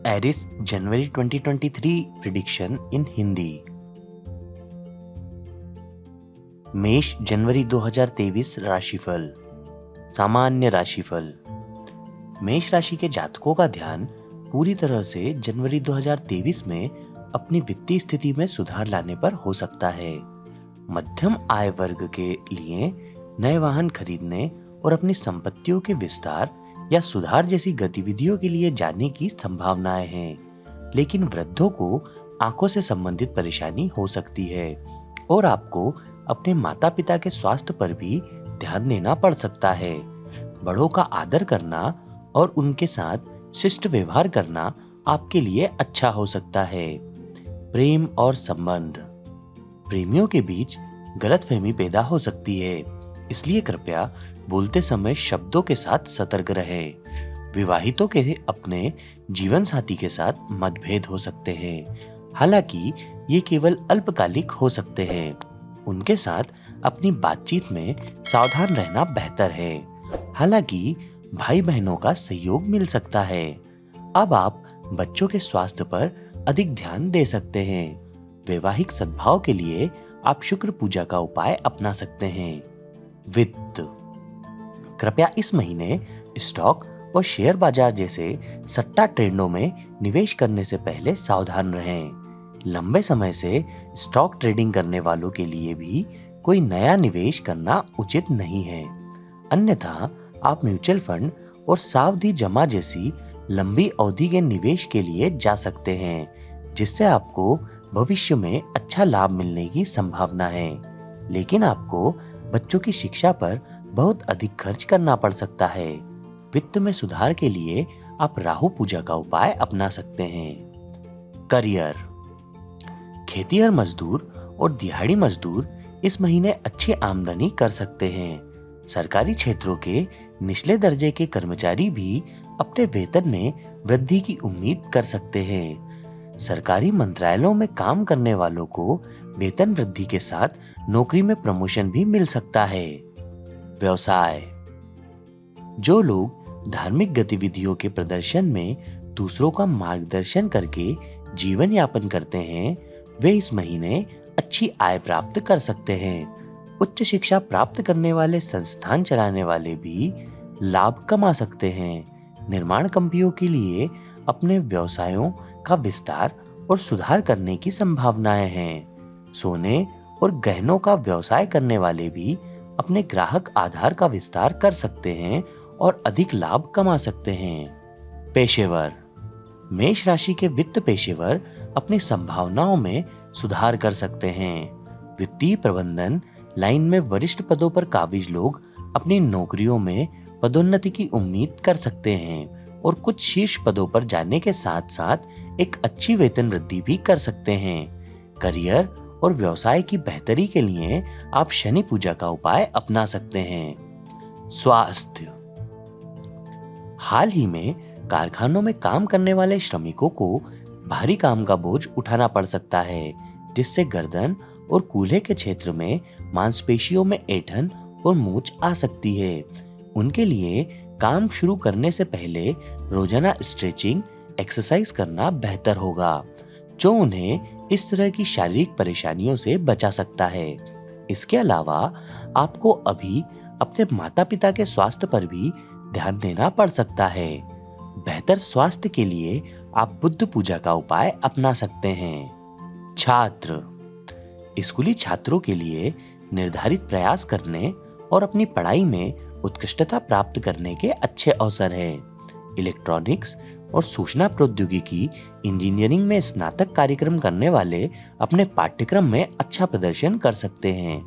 Eris जनवरी 2023 prediction इन हिंदी। मेष जनवरी 2023 राशिफल। सामान्य राशिफल। मेष राशि के जातकों का ध्यान पूरी तरह से जनवरी 2023 में अपनी वित्तीय स्थिति में सुधार लाने पर हो सकता है। मध्यम आय वर्ग के लिए नए वाहन खरीदने और अपनी संपत्तियों के विस्तार या सुधार जैसी गतिविधियों के लिए जाने की संभावनाएं हैं, लेकिन वृद्धों को आंखों से संबंधित परेशानी हो सकती है और आपको अपने माता पिता के स्वास्थ्य पर भी ध्यान देना पड़ सकता है। बड़ों का आदर करना और उनके साथ शिष्ट व्यवहार करना आपके लिए अच्छा हो सकता है। प्रेम और संबंध। प्रेमियों के बीच गलतफहमी पैदा हो सकती है, इसलिए कृपया बोलते समय शब्दों के साथ सतर्क रहें। विवाहितों के अपने जीवन साथी के साथ मतभेद हो सकते हैं, हालांकि ये केवल अल्पकालिक हो सकते हैं। उनके साथ अपनी बातचीत में सावधान रहना बेहतर है, हालांकि भाई बहनों का सहयोग मिल सकता है। अब आप बच्चों के स्वास्थ्य पर अधिक ध्यान दे सकते हैं। वैवाहिक सद्भाव के लिए आप शुक्र पूजा का उपाय अपना सकते हैं। वित्त। कृपया इस महीने स्टॉक और शेयर बाजार जैसे सट्टा ट्रेंडों में निवेश करने से पहले सावधान रहें। लंबे समय से स्टॉक ट्रेडिंग करने वालों के लिए भी कोई नया निवेश करना उचित नहीं है। अन्यथा आप म्यूचुअल फंड और सावधि जमा जैसी लंबी अवधि के निवेश के लिए जा सकते हैं, जिससे आपको भविष्य में अच्छा लाभ मिलने की संभावना है, लेकिन आपको बच्चों की शिक्षा पर बहुत अधिक खर्च करना पड़ सकता है। वित्त में सुधार के लिए आप राहु पूजा का उपाय अपना सकते हैं। करियर। खेतिहर मजदूर और दिहाड़ी मजदूर इस महीने अच्छी आमदनी कर सकते हैं। सरकारी क्षेत्रों के निचले दर्जे के कर्मचारी भी अपने वेतन में वृद्धि की उम्मीद कर सकते हैं। सरकारी मंत्रालयों में काम करने वालों को वेतन वृद्धि के साथ नौकरी में प्रमोशन भी मिल सकता है। व्यवसाय। जो लोग धार्मिक गतिविधियों के प्रदर्शन में दूसरों का मार्गदर्शन करके जीवन यापन करते हैं, वे इस महीने अच्छी आय प्राप्त कर सकते हैं। उच्च शिक्षा प्राप्त करने वाले संस्थान चलाने वाले भी लाभ कमा सकते हैं। निर्माण कंपनियों के लिए अपने व्यवसायों का विस्तार और सुधार करने की संभावनाएं हैं। सोने और गहनों का व्यवसाय करने वाले भी अपने ग्राहक आधार का विस्तार कर सकते हैं और अधिक लाभ कमा सकते हैं। पेशेवर। मेष राशि के वित्त पेशेवर अपनी संभावनाओं में सुधार कर सकते हैं। वित्तीय प्रबंधन लाइन में वरिष्ठ पदों पर काबिज लोग अपनी नौकरियों में पदोन्नति की उम्मीद कर सकते हैं और कुछ शीर्ष पदों पर जाने के साथ साथ एक अच्छी वेतन वृद्धि भी कर सकते हैं। करियर और व्यवसाय की बेहतरी के लिए आप शनि पूजा का उपाय अपना सकते हैं। स्वास्थ्य। हाल ही में कारखानों में काम करने वाले श्रमिकों को भारी काम का बोझ उठाना पड़ सकता है, जिससे गर्दन और कूल्हे के क्षेत्र में मांसपेशियों में ऐंठन और मूंछ आ सकती है। उनके लिए काम शुरू करने से पहले रोजाना स्ट्रेचिंग एक्सरसाइज करना बेहतर होगा, जो उन्हें इस तरह की शारीरिक परेशानियों से बचा सकता है। इसके अलावा आपको अभी अपने माता पिता के स्वास्थ्य पर भी ध्यान देना पड़ सकता है। बेहतर स्वास्थ्य के लिए आप बुद्ध पूजा का उपाय अपना सकते हैं। छात्र। स्कूली छात्रों के लिए निर्धारित प्रयास करने और अपनी पढ़ाई में उत्कृष्टता प्राप्त करने के अच्छे अवसर हैं। इलेक्ट्रॉनिक्स और सूचना प्रौद्योगिकी इंजीनियरिंग में स्नातक कार्यक्रम करने वाले अपने पाठ्यक्रम में अच्छा प्रदर्शन कर सकते हैं।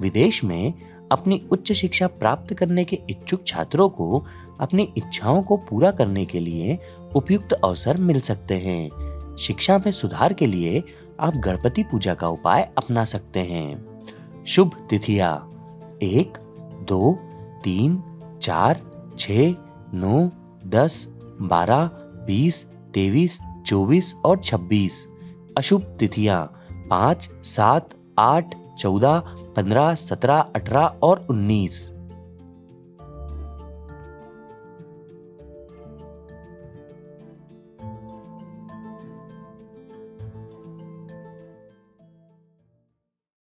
विदेश में अपनी उच्च शिक्षा प्राप्त करने के इच्छुक छात्रों को अपनी इच्छाओं को पूरा करने के लिए उपयुक्त अवसर मिल सकते हैं। शिक्षा में सुधार के लिए आप गणपति पूजा का उपाय अपना सकते हैं। शुभ तिथियां 1, 2, 3, 4, 6, 9, 10, 12, 20, 23, 24 और 26। अशुभ तिथियां 5, 7, 8, 14, 15, 17, 18 और 19।